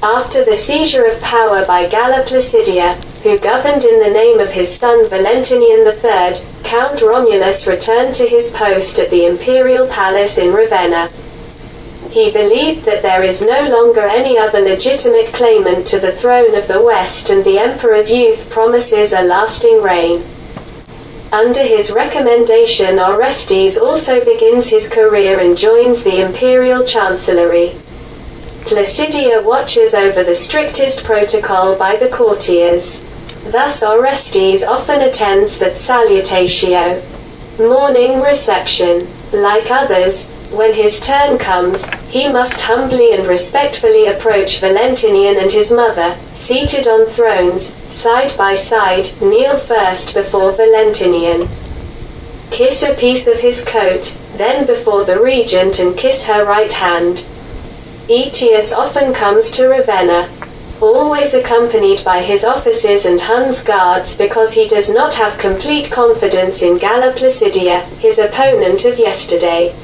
After the seizure of power by Galla Placidia, who governed in the name of his son Valentinian III, Count Romulus returned to his post at the imperial palace in Ravenna. He believed that there is no longer any other legitimate claimant to the throne of the West, and the emperor's youth promises a lasting reign. Under his recommendation, Orestes also begins his career and joins the imperial chancellery. Placidia watches over the strictest protocol by the courtiers. Thus Orestes often attends the salutatio, morning reception. Like others, when his turn comes, he must humbly and respectfully approach Valentinian and his mother, seated on thrones, side by side, kneel first before Valentinian. Kiss a piece of his coat, then before the regent and kiss her right hand. Aetius often comes to Ravenna, always accompanied by his officers and Huns guards, because he does not have complete confidence in Galla Placidia, his opponent of yesterday.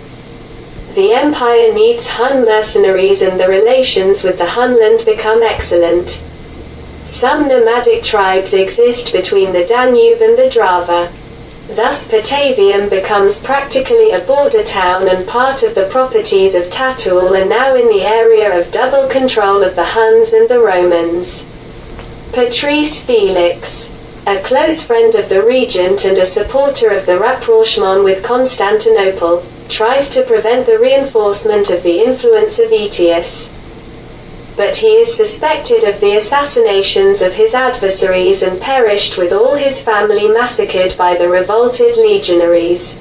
The empire needs Hun mercenaries, and the relations with the Hunland become excellent. Some nomadic tribes exist between the Danube and the Drava. Thus Patavium becomes practically a border town, and part of the properties of Tatul are now in the area of double control of the Huns and the Romans. Patrice Felix, a close friend of the regent and a supporter of the rapprochement with Constantinople, tries to prevent the reinforcement of the influence of Aetius. But he is suspected of the assassinations of his adversaries and perished with all his family massacred by the revolted legionaries.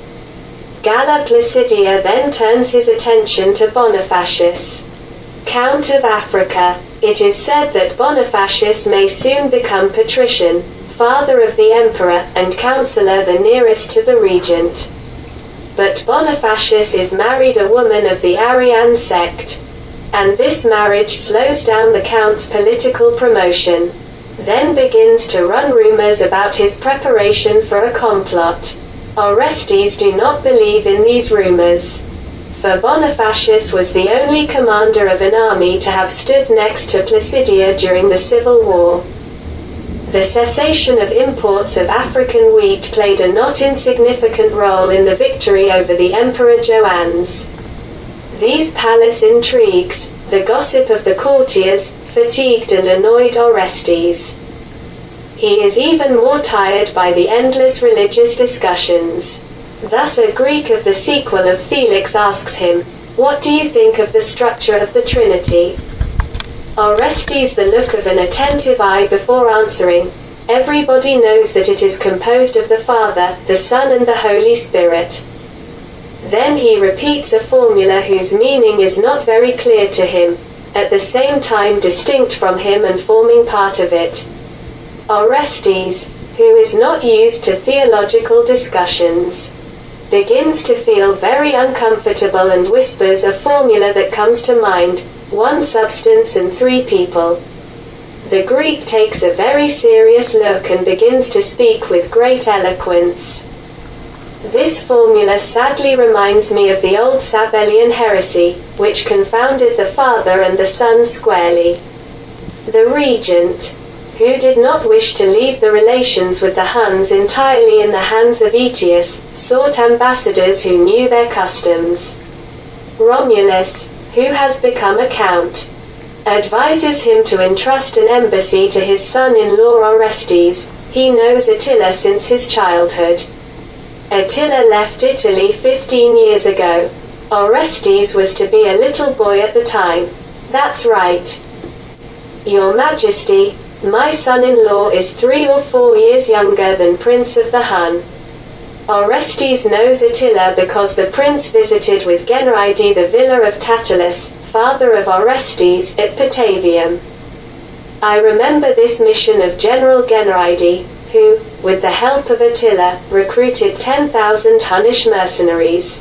Galla Placidia then turns his attention to Bonifacius, Count of Africa. It is said that Bonifacius may soon become patrician, father of the emperor, and councillor the nearest to the regent. But Bonifacius is married a woman of the Arian sect, and this marriage slows down the count's political promotion. Then begins to run rumors about his preparation for a complot. Orestes do not believe in these rumors, for Bonifacius was the only commander of an army to have stood next to Placidia during the civil war. The cessation of imports of African wheat played a not insignificant role in the victory over the Emperor Joannes. These palace intrigues, the gossip of the courtiers, fatigued and annoyed Orestes. He is even more tired by the endless religious discussions. Thus a Greek of the sequel of Felix asks him, "What do you think of the structure of the Trinity?" Orestes the look of an attentive eye before answering, "Everybody knows that it is composed of the Father, the Son and the Holy Spirit." Then he repeats a formula whose meaning is not very clear to him, at the same time distinct from him and forming part of it. Orestes, who is not used to theological discussions, begins to feel very uncomfortable and whispers a formula that comes to mind: one substance and three people. The Greek takes a very serious look and begins to speak with great eloquence. This formula sadly reminds me of the old Sabellian heresy, which confounded the Father and the Son squarely. The regent, who did not wish to leave the relations with the Huns entirely in the hands of Aetius, sought ambassadors who knew their customs. Romulus, who has become a count, advises him to entrust an embassy to his son-in-law Orestes. He knows Attila since his childhood. Attila left Italy 15 years ago. Orestes was to be a little boy at the time. That's right. Your Majesty, my son-in-law is 3 or 4 years younger than Prince of the Hun. Orestes knows Attila because the prince visited with Genride the villa of Tatalus, father of Orestes, at Patavium. I remember this mission of General Genride, who, with the help of Attila, recruited 10,000 Hunnish mercenaries.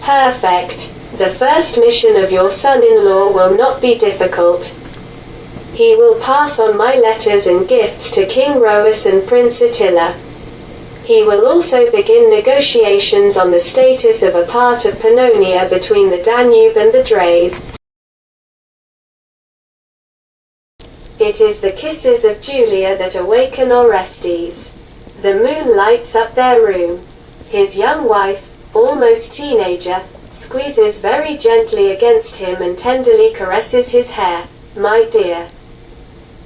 Perfect. The first mission of your son-in-law will not be difficult. He will pass on my letters and gifts to King Roas and Prince Attila. He will also begin negotiations on the status of a part of Pannonia between the Danube and the Drave. It is the kisses of Julia that awaken Orestes. The moon lights up their room. His young wife, almost teenager, squeezes very gently against him and tenderly caresses his hair. My dear.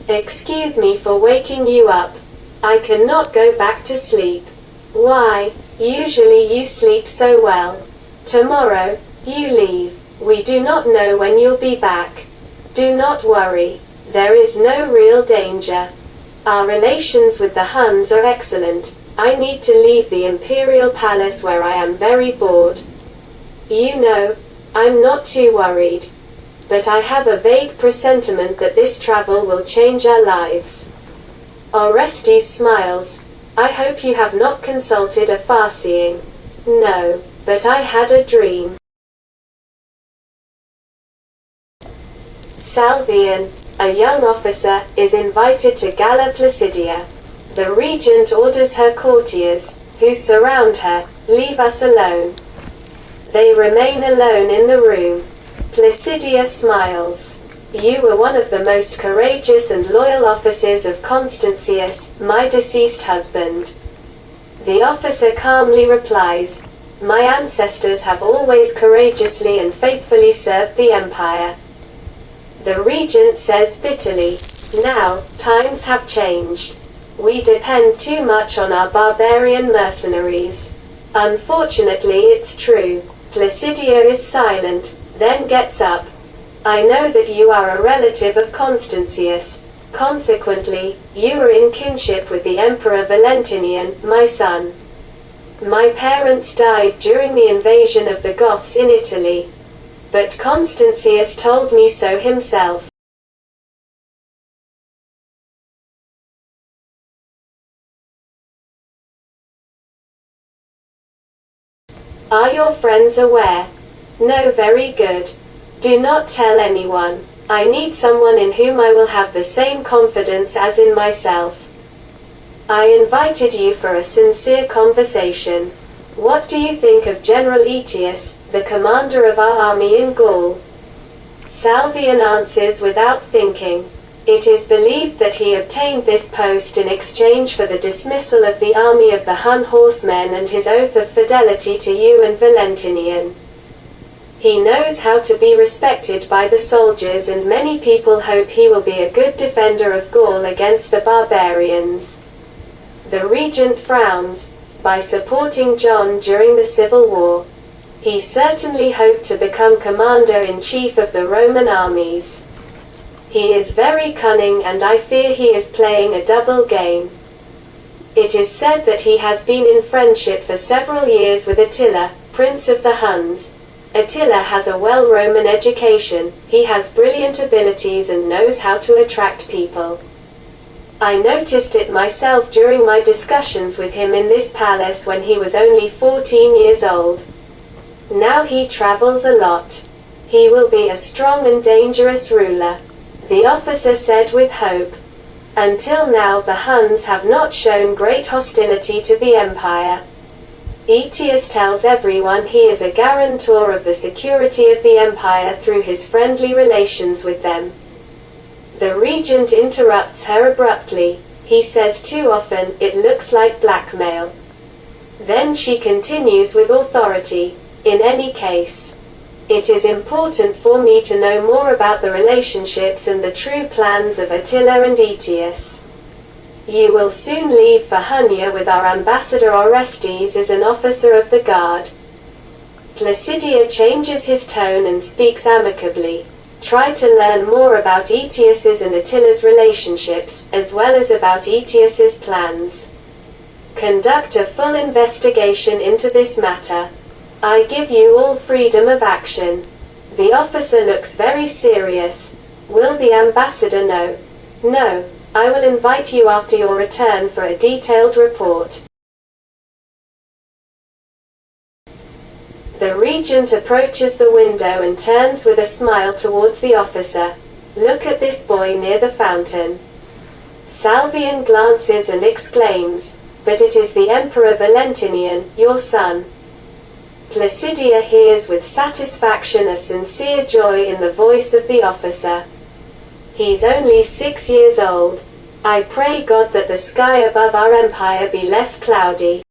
Excuse me for waking you up. I cannot go back to sleep. Why, usually you sleep so well. Tomorrow, you leave. We do not know when you'll be back. Do not worry. There is no real danger. Our relations with the Huns are excellent. I need to leave the imperial palace where I am very bored. You know, I'm not too worried. But I have a vague presentiment that this travel will change our lives. Orestes smiles. I hope you have not consulted a farseeing. No, but I had a dream. Salvian, a young officer, is invited to Galla Placidia. The regent orders her courtiers, who surround her, leave us alone. They remain alone in the room. Placidia smiles. You were one of the most courageous and loyal officers of Constantius, my deceased husband. The officer calmly replies, my ancestors have always courageously and faithfully served the empire. The regent says bitterly, now, times have changed. We depend too much on our barbarian mercenaries. Unfortunately, it's true. Placidia is silent, then gets up. I know that you are a relative of Constantius. Consequently, you are in kinship with the Emperor Valentinian, my son. My parents died during the invasion of the Goths in Italy. But Constantius told me so himself. Are your friends aware? No, very good. Do not tell anyone. I need someone in whom I will have the same confidence as in myself. I invited you for a sincere conversation. What do you think of General Aetius, the commander of our army in Gaul? Salvian answers without thinking. It is believed that he obtained this post in exchange for the dismissal of the army of the Hun horsemen and his oath of fidelity to you and Valentinian. He knows how to be respected by the soldiers, and many people hope he will be a good defender of Gaul against the barbarians. The regent frowns. By supporting John during the civil war, he certainly hoped to become commander-in-chief of the Roman armies. He is very cunning, and I fear he is playing a double game. It is said that he has been in friendship for several years with Attila, prince of the Huns. Attila has a well-Roman education, he has brilliant abilities and knows how to attract people. I noticed it myself during my discussions with him in this palace when he was only 14 years old. Now he travels a lot. He will be a strong and dangerous ruler. The officer said with hope. Until now the Huns have not shown great hostility to the empire. Aetius tells everyone he is a guarantor of the security of the empire through his friendly relations with them. The regent interrupts her abruptly. He says too often, it looks like blackmail. Then she continues with authority. In any case, it is important for me to know more about the relationships and the true plans of Attila and Aetius. You will soon leave for Hunia with our ambassador Orestes as an officer of the guard. Placidia changes his tone and speaks amicably. Try to learn more about Aetius's and Attila's relationships, as well as about Aetius's plans. Conduct a full investigation into this matter. I give you all freedom of action. The officer looks very serious. Will the ambassador know? No, I will invite you after your return for a detailed report. The regent approaches the window and turns with a smile towards the officer. Look at this boy near the fountain. Salvian glances and exclaims, but it is the Emperor Valentinian, your son. Placidia hears with satisfaction a sincere joy in the voice of the officer. He's only 6 years old. I pray God that the sky above our empire be less cloudy.